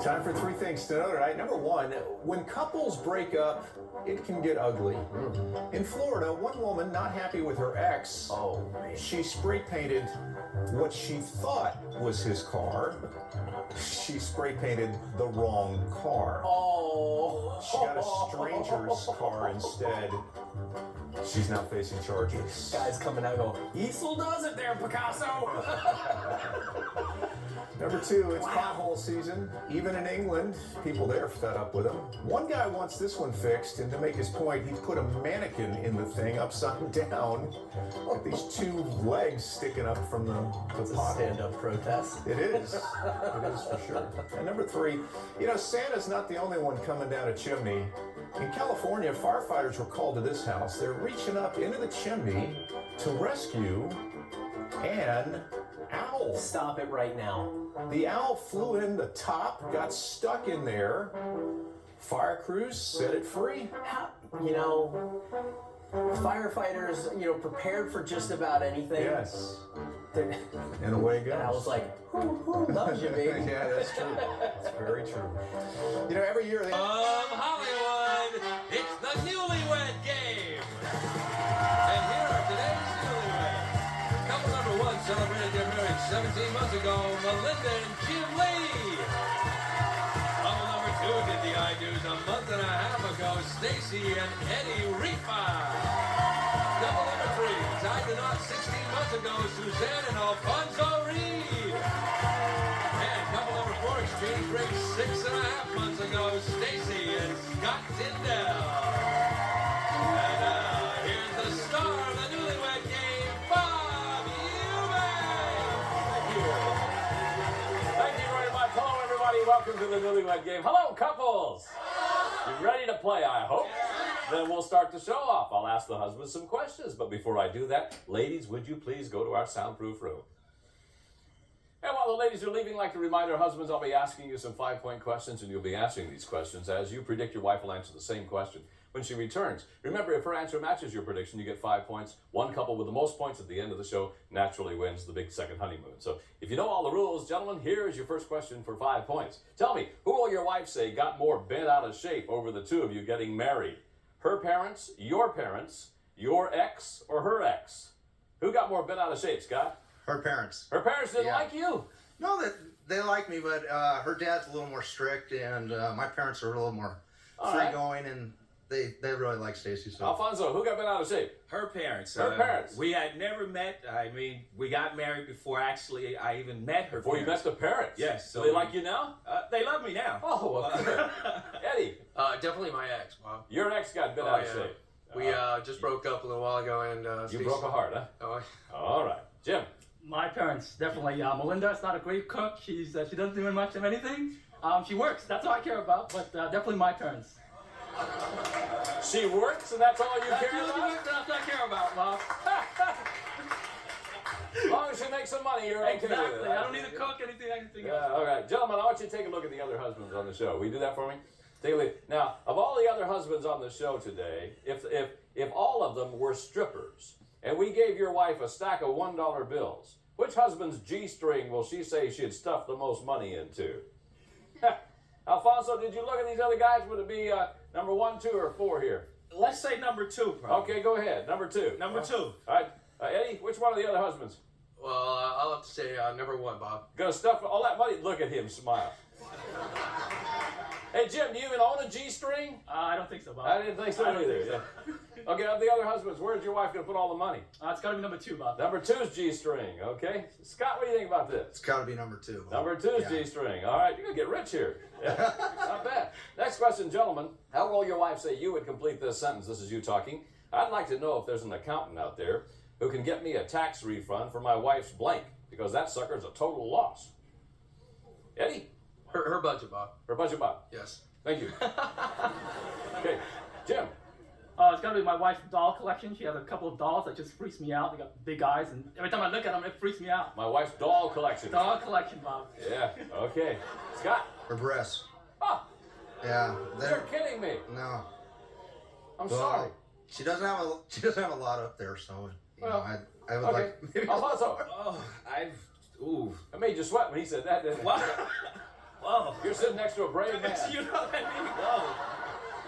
Time for three things to know tonight. Number one, when couples break up, it can get ugly. In Florida, one woman not happy with her ex, she spray painted what she thought was his car. She spray painted the wrong car. She got a stranger's car instead. She's now facing charges. Guys coming out and go, Easel does it there, Picasso. Number two, it's pothole season. Even in England, people there are fed up with them. One guy wants this one fixed, and to make his point, he put a mannequin in the thing upside down. Look, these two legs sticking up from the pothole. Stand-up protest. It is. It is for sure. And number three, you know, Santa's not the only one coming down a chimney. In California, firefighters were called to this house. They're reaching up into the chimney to rescue an owl. Stop it right now. The owl flew in the top, got stuck in there. Fire crews set it free. How, you know, firefighters, you know, prepared for just about anything. Yes. And away it goes. And I was like, who loves you, baby? Yeah, that's true. That's very true. You know, every year they... Hollywood, it's the Newlywed Games. And here are today's newlyweds. Couple number one celebrated their marriage 17 months ago, Melinda and Jim Lee. Couple number two did the I-Do's a month and a half ago, Stacy and Eddie Rifa. Couple number three tied the knot 16 months ago, Suzanne and Alfonso Reed. And couple number four exchanged rings 6.5 months ago, Stacy and Scott Tyndall. And now, here's the star of the Newlywed Game, Bob Eubanks. Thank you. Thank you very much. Hello, everybody. Welcome to the Newlywed Game. Hello, couples. You ready to play, I hope? Then we'll start the show off. I'll ask the husbands some questions. But before I do that, ladies, would you please go to our soundproof room? And while the ladies are leaving, I'd like to remind our husbands I'll be asking you some 5-point questions, and you'll be answering these questions as you predict your wife will answer the same question when she returns. Remember, if her answer matches your prediction, you get 5 points. One couple with the most points at the end of the show naturally wins the big second honeymoon. So if you know all the rules, gentlemen, here is your first question for 5 points. Tell me, who will your wife say got more bent out of shape over the two of you getting married? Her parents, your ex, or her ex? Who got more bent out of shape, Scott? Her parents. Her parents didn't like you? No, they like me, but her dad's a little more strict, and my parents are a little more free-going, and they really like Stacy. So. Alfonso, who got bent out of shape? Her parents. Her parents. We had never met. I mean, we got married before actually I even met her Before parents. you met the parents? Yes. So they like you now? They love me now. Oh, well, good. Eddie. Definitely my ex, Bob. Your ex got bent out of shape. We just broke up a little while ago, and you broke a heart, huh? Oh, all right. Jim. My parents, definitely. Melinda's not a great cook. She doesn't do much of anything. She works. That's all I care about. But definitely my parents. She works, and that's all you care about? That's all I care about, Bob. As long as she makes some money, you're okay with it. Exactly. I don't need to cook anything else. All right. Gentlemen, I want you to take a look at the other husbands on the show. Will you do that for me? Take a look. Now, of all the other husbands on the show today, if all of them were strippers, and we gave your wife a stack of $1 bills, which husband's G-string will she say she'd stuff the most money into? Alfonso, did you look at these other guys? Would it be number 1, 2, or 4 here? Let's say number 2, probably. Okay, go ahead. Number 2. Number 2. All right. Eddie, which one of the other husbands? well, I'll have to say number 1, Bob. Gonna stuff all that money? Look at him smile. Hey, Jim, do you even own a G-string? I don't think so, Bob. I didn't think so either. Yeah. Okay, of the other husbands, where's your wife going to put all the money? It's got to be number 2, Bob. Number 2's G-string, okay? Scott, what do you think about this? It's got to be number 2. Bob. Number 2's G-string. All right, you're going to get rich here. Yeah, not bad. Next question, gentlemen. How will your wife say you would complete this sentence? This is you talking. I'd like to know if there's an accountant out there who can get me a tax refund for my wife's blank, because that sucker's a total loss. Eddie? Her budget, Bob. Her budget, Bob? Yes. Thank you. Okay, Jim. It's got to be my wife's doll collection. She has a couple of dolls that just freaks me out. They got big eyes, and every time I look at them, it freaks me out. My wife's doll collection. Doll collection, Bob. Yeah, okay. Scott? Her breasts. Oh, Yeah. you're kidding me. No. I'm Well, sorry. She doesn't have a lot up there, so you know, I would Okay. like maybe Alfonso. Oh, It made you sweat when he said that, didn't it? Well, Oh, You're sitting next to a brave man. you know what I mean? Whoa.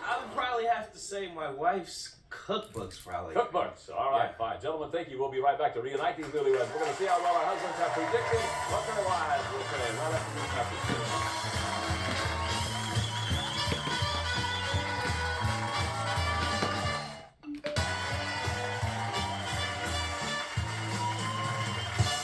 I would probably have to say my wife's cookbooks, probably. Cookbooks. All right, fine. Gentlemen, thank you. We'll be right back to reunite these newlyweds. We're going to see how well our husbands have predicted what their wives will say right after these messages.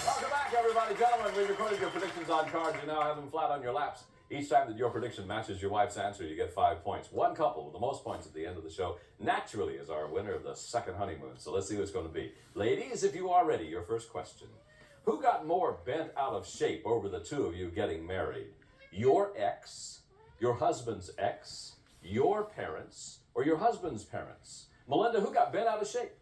Welcome back, everybody. Gentlemen, we recorded your predictions on cards. You now have them flat on your laps. Each time that your prediction matches your wife's answer, you get 5 points. One couple with the most points at the end of the show naturally is our winner of the second honeymoon. So let's see who it's going to be. Ladies, if you are ready, your first question. Who got more bent out of shape over the two of you getting married? Your ex, your husband's ex, your parents, or your husband's parents? Melinda, who got bent out of shape?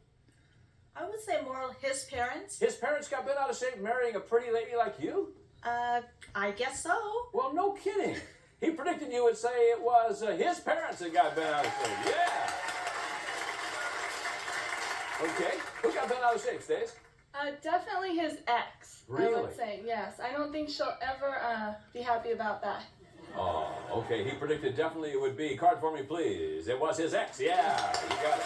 I would say more his parents. His parents got bent out of shape marrying a pretty lady like you? I guess so. Well, no kidding. He predicted you would say it was his parents that got bent out of shape. Yeah. Okay. Who got bent out of shape, Stace? Definitely his ex. Really? I would say, yes. I don't think she'll ever be happy about that. Oh, okay. He predicted definitely it would be. Card for me, please. It was his ex. Yeah, you got it.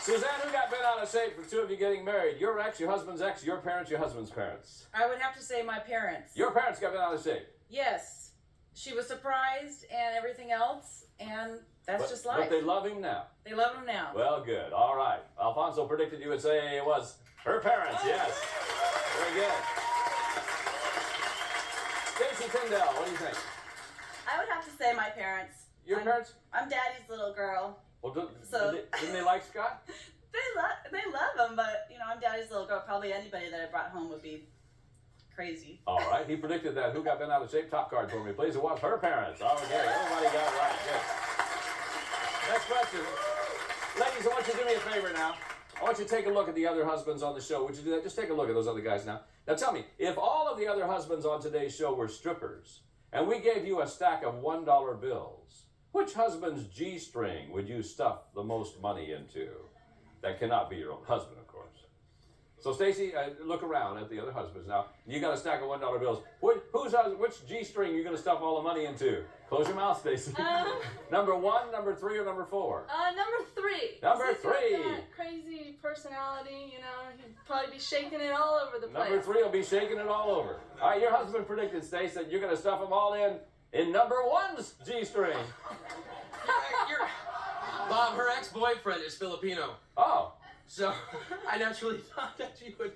Suzanne, who got bent out of shape for two of you getting married? Your ex, your husband's ex, your parents, your husband's parents. I would have to say my parents. Your parents got bent out of shape. Yes. She was surprised and everything else, and that's just life. But they love him now. They love him now. Well, good. All right. Alfonso predicted you would say it was her parents. Yes. Very good. Stacey Tyndall, what do you think? I would have to say my parents. Your parents? I'm Daddy's little girl. Well, So- didn't they like Scott? They love him, but you know, I'm Daddy's little girl. Probably anybody that I brought home would be crazy. All right. He predicted that. Who got bent out of shape? Top card for me, please. It was her parents. Okay. Everybody got it right. Good. Next question. Ladies, I want you to do me a favor now. I want you to take a look at the other husbands on the show. Would you do that? Just take a look at those other guys now. Now tell me, if all of the other husbands on today's show were strippers, and we gave you a stack of $1 bills, which husband's G-string would you stuff the most money into? That cannot be your own husband, of course. So, Stacy, look around at the other husbands now. You got a stack of $1 bills. Which G-string are you going to stuff all the money into? Close your mouth, Stacy. Number 1, number 3, or number 4? Number 3. Number He's got 3. that crazy personality, you know. He'd probably be shaking it all over the place. Number 3 will be shaking it all over. All right, your husband predicted, Stace, that you're going to stuff them all in number 1's G-string. Bob, her ex-boyfriend is Filipino. Oh. So I naturally thought that she would.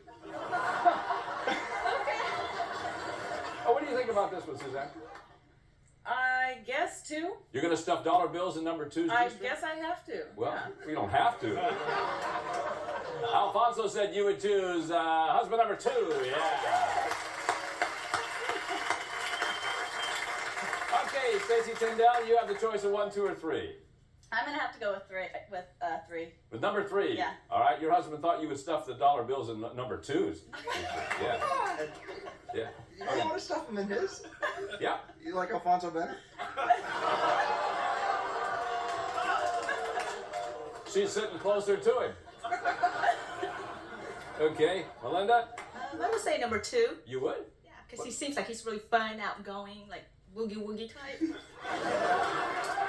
Oh, what do you think about this one, Suzanne? I guess 2. You're going to stuff dollar bills in number 2's G-string? I guess I have to. Well, yeah. we don't have to. Alfonso said you would choose husband number 2. Yeah. Okay, Stacey Tyndall, you have the choice of 1, 2, or 3. I'm gonna have to go with 3. With number 3? Yeah. All right, your husband thought you would stuff the dollar bills in number 2's. Yeah. Yeah. You don't want to stuff him in his? Yeah. You like Alfonso better? She's sitting closer to him. Okay, Melinda? I would say number 2. You would? Yeah, because he seems like he's really fun, outgoing, like woogie type.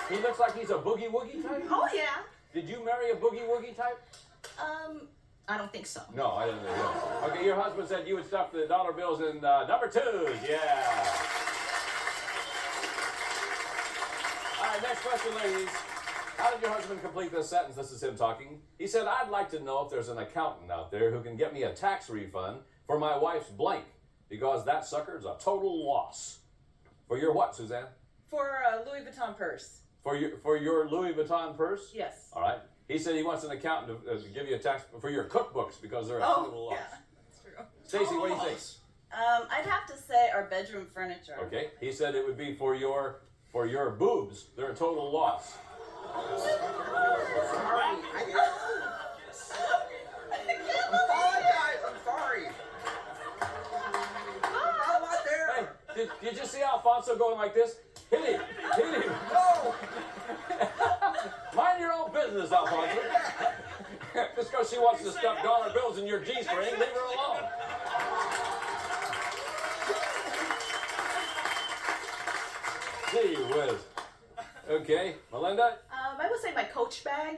He looks like he's a boogie-woogie type? Oh yeah. Did you marry a boogie-woogie type? I don't think so. No, I didn't know. Okay, your husband said you would stuff the dollar bills in number 2's. Yeah. All right, next question, ladies. How did your husband complete this sentence? This is him talking. He said, I'd like to know if there's an accountant out there who can get me a tax refund for my wife's blank, because that sucker's a total loss. For your what, Suzanne? For a Louis Vuitton purse. For your Louis Vuitton purse? Yes. All right. He said he wants an accountant to give you a tax for your cookbooks because they're a total loss. Yeah, that's true. Stacey, what do you think? I'd have to say our bedroom furniture. Okay. He said it would be for your boobs. They're a total loss. Sorry. I'm sorry. I'm not there. Hey, did you see Alfonso going like this? Hit him. Hit him. No. Mind your own business, Alfonso. Just because she wants to stuff dollar bills in your G-string, leave her alone. Gee whiz. Okay, Melinda? I would say my Coach bag.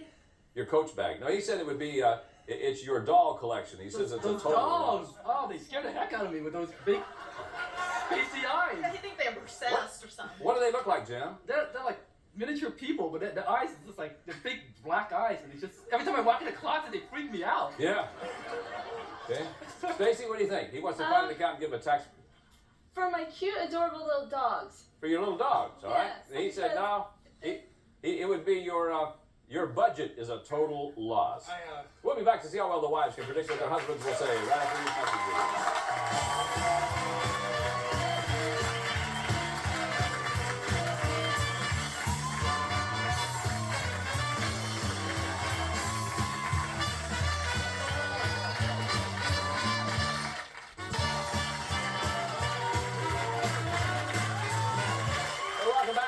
Your Coach bag. No, he said it would be, it's your doll collection. He says it's a Those total dolls. loss. Oh, they scared the heck out of me with those big, spacey eyes. I think they're possessed or something. What do they look like, Jim? They're like miniature people, but the eyes is just like the big black eyes, and it's just every time I walk in the closet, they freak me out. Yeah. Okay. Stacy, what do you think? He wants to find an account and give a tax For my cute, adorable little dogs. for your little dogs, all right? Yes, He said no. It would be your budget is a total loss. We'll be back to see how well the wives can predict what their husbands will say right after these messages.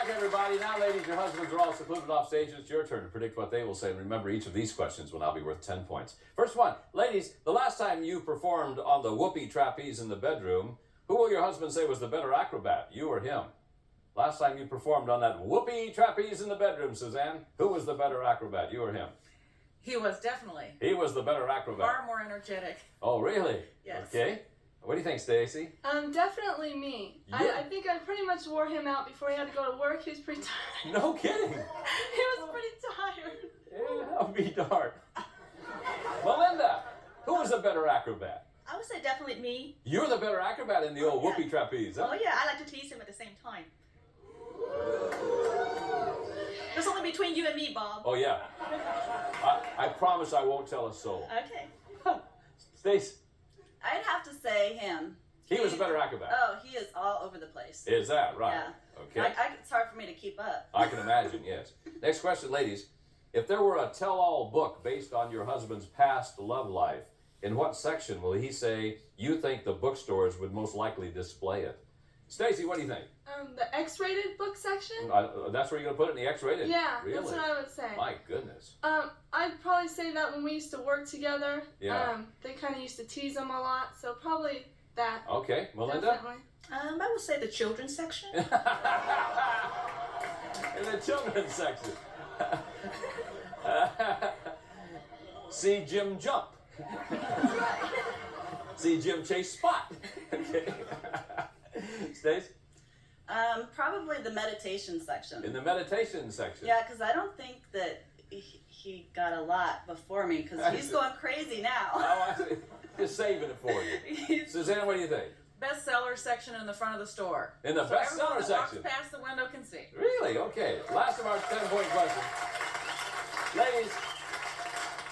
Everybody, now ladies, your husbands are all secluded off stage. It's your turn to predict what they will say. And remember, each of these questions will now be worth 10 points. First one, ladies, the last time you performed on the whoopee trapeze in the bedroom, who will your husband say was the better acrobat, you or him? Last time you performed on that whoopee trapeze in the bedroom, Suzanne, who was the better acrobat, you or him? He was definitely. He was the better acrobat. Far more energetic. Oh, really? Yes. Okay. What do you think, Stacy? Definitely me. I think I pretty much wore him out before he had to go to work. He was pretty tired. No kidding. He was pretty tired. Yeah, I'll be darned. Melinda, who was the better acrobat? I would say definitely me. You're the better acrobat in the old whoopee trapeze, huh? Oh yeah, I like to tease him at the same time. It's only between you and me, Bob. Oh, yeah. I promise I won't tell a soul. Okay. Stace? I'd have to say him. He was a better acrobat. Oh, he is all over the place. Is that right? Yeah. Okay. It's hard for me to keep up. I can imagine, yes. Next question, ladies. If there were a tell-all book based on your husband's past love life, in what section will he say you think the bookstores would most likely display it? Stacy, what do you think? The X-rated book section? That's where you're going to put it, in the X-rated? Yeah, really? that's what I would say. My goodness. I'd probably say that when we used to work together, they kind of used to tease him a lot, so probably that. Okay, Melinda? Definitely. I would say the children's section. In the children's section. See Jim jump. See Jim chase Spot. Okay. Stace? Probably the meditation section. In the meditation section. Yeah, because I don't think that he got a lot before me, because he's going crazy now. Oh, I see. Just saving it for you. Suzanne, what do you think? Bestseller section in the front of the store. In the bestseller section? Walks past the window can see. Really? Okay. Last of our 10-point question. Ladies,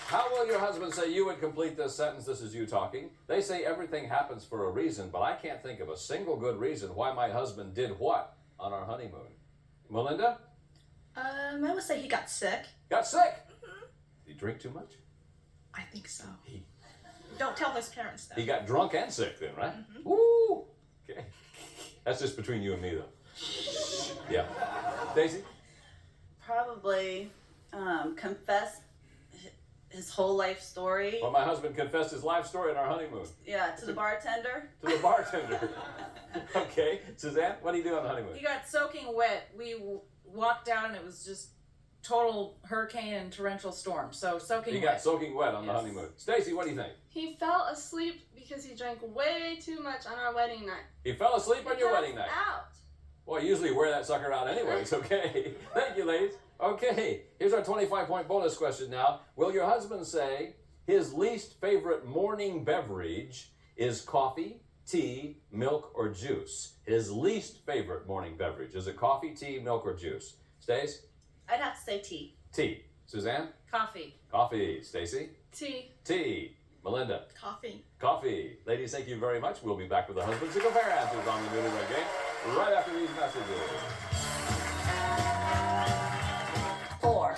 how will your husband say you would complete this sentence? This is you talking. They say everything happens for a reason, but I can't think of a single good reason why my husband did what on our honeymoon. Melinda? I would say he got sick. Got sick? Did he drink too much? I think so. Don't tell his parents though. He got drunk and sick then, right? Mm-hmm. Woo! Okay. That's just between you and me, though. Yeah. Daisy? Probably confess his whole life story. Well, my husband confessed his life story on our honeymoon. Yeah, to the bartender. To the bartender. Okay. Suzanne, what do you do on the honeymoon? He got soaking wet. We walked out and it was just total hurricane and torrential storm. So soaking wet. He got soaking wet on the honeymoon. Stacy, what do you think? He fell asleep because he drank way too much on our wedding night. He fell asleep on your wedding night? Out. Well, I usually wear that sucker out anyways, okay? Thank you, ladies. Okay, here's our 25-point bonus question now. Will your husband say his least favorite morning beverage is coffee, tea, milk, or juice? His least favorite morning beverage. Is it coffee, tea, milk, or juice? Stace? I'd have to say tea. Tea. Suzanne? Coffee. Coffee. Stacy? Tea. Tea. Melinda? Coffee. Coffee. Ladies, thank you very much. We'll be back with the husbands to compare answers on the Newlywed Game right after these messages. 4.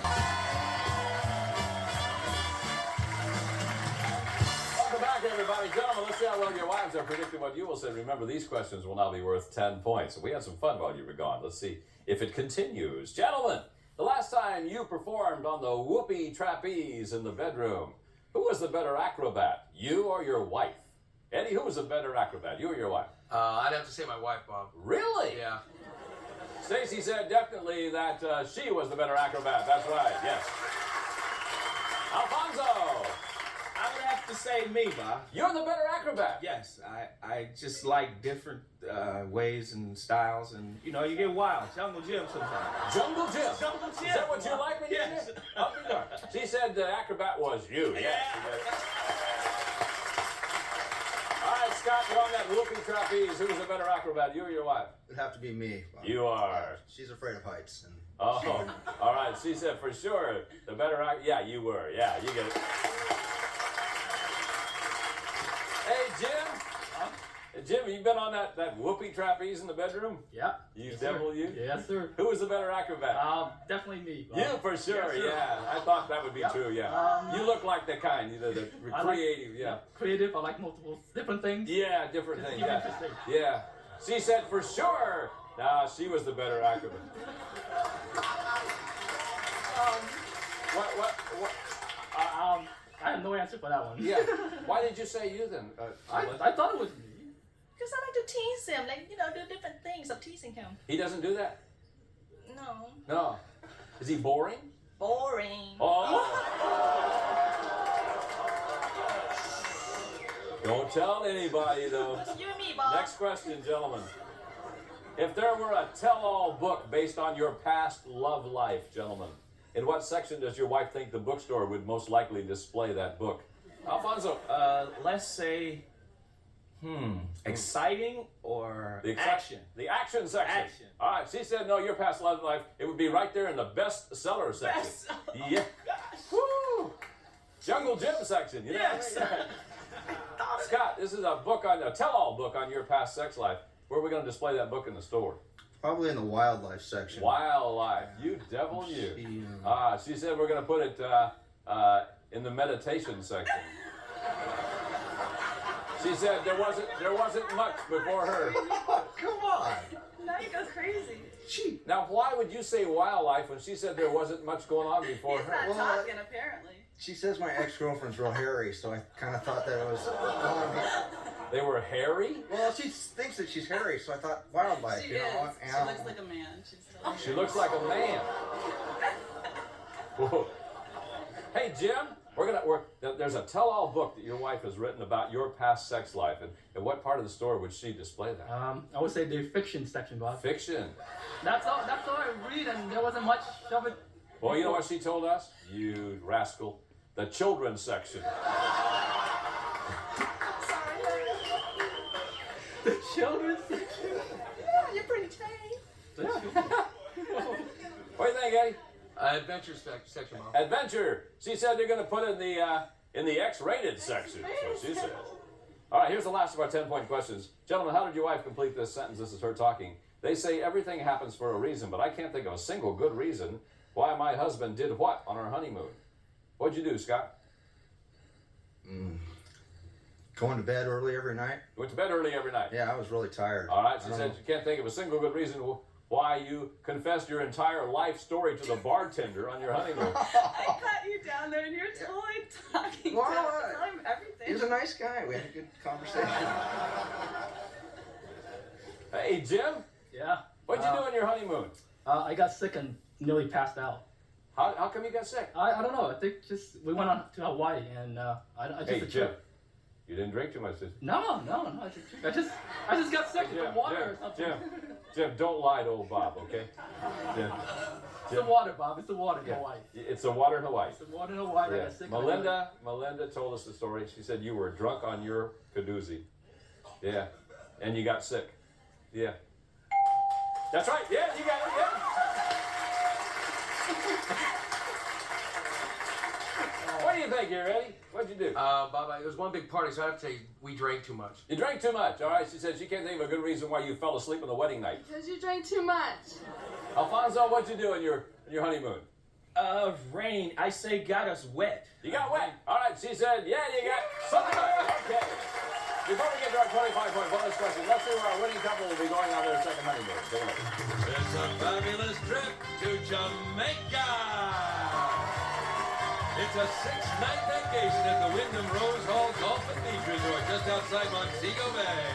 Welcome back, everybody. Gentlemen, let's see how well your wives are predicting what you will say. Remember, these questions will now be worth 10 points. We had some fun while you were gone. Let's see if it continues. Gentlemen, the last time you performed on the whoopee trapeze in the bedroom, who was the better acrobat, you or your wife? Eddie, who was the better acrobat, you or your wife? I'd have to say my wife, Bob. Really? Yeah. Stacy said definitely that she was the better acrobat. That's right, yes. Alfonso! I would have to say me, Bob. You're the better acrobat. Yes, I just like different ways and styles, and you know, you get wild. Jungle Jim sometimes. Jungle Jim. Jungle Jim. Is that what you like when you Yes. did? She said the acrobat was you. Yes. Yeah. All right, Scott, you're on that whoopee trapeze. Who's the better acrobat, you or your wife? It'd have to be me. You are. She's afraid of heights. And Oh, all right. She said for sure the better yeah, you were. Yeah, you get it. Hey, Jim. Jim, you been on that whoopee trapeze in the bedroom? Yeah. You Yes, devil, sir. you? Yes, sir. Who was the better acrobat? Definitely me. You for sure, Yes, sir. yeah. I thought that would be true, yeah. You look like the kind, the creative, yeah. Creative. I like multiple different things. Yeah, different Just things, keep it yeah. interesting. Yeah. She said for sure. Nah, she was the better acrobat. What? I have no answer for that one. Yeah. Why did you say you then? I thought it was me. Because I like to tease him, like, you know, do different things. I'm teasing him. He doesn't do that? No. No. Is he boring? Boring. Oh. Don't tell anybody, though. Just you and me, Bob. Next question, gentlemen. If there were a tell-all book based on your past love life, gentlemen, in what section does your wife think the bookstore would most likely display that book? Alfonso. Let's say, exciting or action? The action section. Action. All right, she said no, your past love life, it would be right there in the bestseller section. Bestseller. Yeah. Gosh. Woo! Jungle Gym section. You know Yes. what I mean? Scott, this is a tell-all book on your past sex life. Where are we going to display that book in the store? probably in the wildlife section. Wildlife. You devil, you. She said we're going to put it in the meditation section. She said there wasn't much before her. Come on. Now you go crazy. Now, why would you say wildlife when she said there wasn't much going on before He's her? not talking, apparently. She says my ex-girlfriend's real hairy, so I kind of thought that it was. They were hairy? Well, she thinks that she's hairy, so I thought wildlife. She you know, is. She looks like a man. She looks like a man. Whoa. Hey, Jim, there's a tell-all book that your wife has written about your past sex life, and in what part of the store would she display that? I would say the fiction section, Bob. Fiction. That's all I read, and there wasn't much of it. Well, you know what she told us? You rascal. The children's section. The children's section? Yeah, you're pretty tame. What do you think, Eddie? Adventure section, Mom. Adventure. She said they're going to put in the X-rated section. That's what she said. All right, here's the last of our 10-point questions. Gentlemen, how did your wife complete this sentence? This is her talking. They say everything happens for a reason, but I can't think of a single good reason why my husband did what on our honeymoon. What'd you do, Scott? Going to bed early every night. You went to bed early every night. Yeah, I was really tired. All right, she said you can't think of a single good reason why you confessed your entire life story to the bartender on your honeymoon. I cut you down there and you're totally talking to him everything. He was a nice guy. We had a good conversation. Hey, Jim? Yeah? What'd you do on your honeymoon? I got sick and nearly passed out. How come you got sick? I don't know. I think just we went on to Hawaii and I just Hey, a Jim, trip. you didn't drink too much, did you? No. I just got sick with the water or something. Jim, don't lie to old Bob, okay? Jim. It's the water, Bob. It's the water in Yeah. Hawaii. It's the water in Hawaii. It's the water in Hawaii. I Yeah. got sick. Melinda told us the story. She said you were drunk on your kadoozie. Yeah. And you got sick. Yeah. That's right. Yeah, you got it. Yeah. What do you think here, Eddie? What'd you do? Bob, it was one big party, so I have to say we drank too much. You drank too much. All right. She said she can't think of a good reason why you fell asleep on the wedding night. Because you drank too much. Alfonso, what'd you do on your honeymoon? Rain, I say got us wet. You got wet. All right. She said, yeah, you got something. Okay. Before we get to our 25-point bonus question, let's see where our winning couple will be going on their second honeymoon. Take a look. It's a fabulous trip to Jamaica. It's a 6-night vacation at the Wyndham Rose Hall Golf and Beach Resort just outside Montego Bay.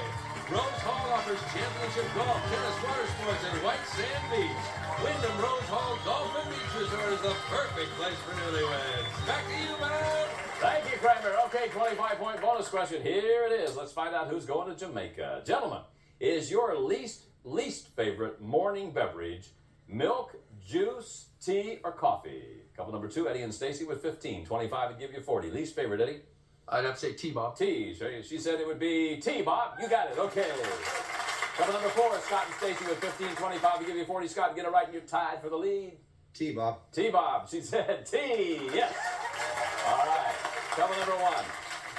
Rose Hall offers championship golf, tennis, water sports, and white sand beach. Wyndham Rose Hall Golf and Beach Resort is the perfect place for newlyweds. Back to you, man. Thank you, Kramer. Okay, 25-point bonus question. Here it is. Let's find out who's going to Jamaica. Gentlemen, is your least favorite morning beverage milk, juice, tea, or coffee? Couple number 2, Eddie and Stacy with 15. 25 would give you 40. Least favorite, Eddie? I'd have to say T-Bob. Tea. She said it would be tea, Bob. You got it. Okay. Couple number 4, Scott and Stacy with 15. 25 would give you 40. Scott, get it right and you're tied for the lead. T-Bob. T-Bob. She said tea. Yes. All right. Couple number 1.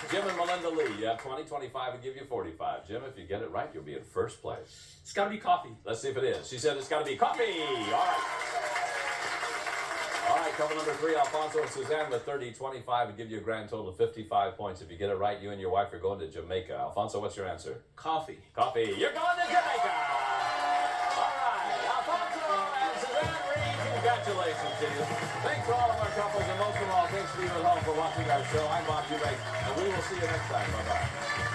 Jim and Melinda Lee. You have 20. 25 would give you 45. Jim, if you get it right, you'll be in first place. It's got to be coffee. Let's see if it is. She said it's got to be coffee. All right. All right, couple number 3, Alfonso and Suzanne with 30. 25 would give you a grand total of 55 points. If you get it right, you and your wife are going to Jamaica. Alfonso, what's your answer? Coffee. Coffee. You're going to Jamaica. All right, Alfonso and Suzanne Reed, congratulations to you. Thanks for all of our couples, and most of all, thanks to you at home for watching our show. I'm Bob Dubake, and we will see you next time. Bye-bye.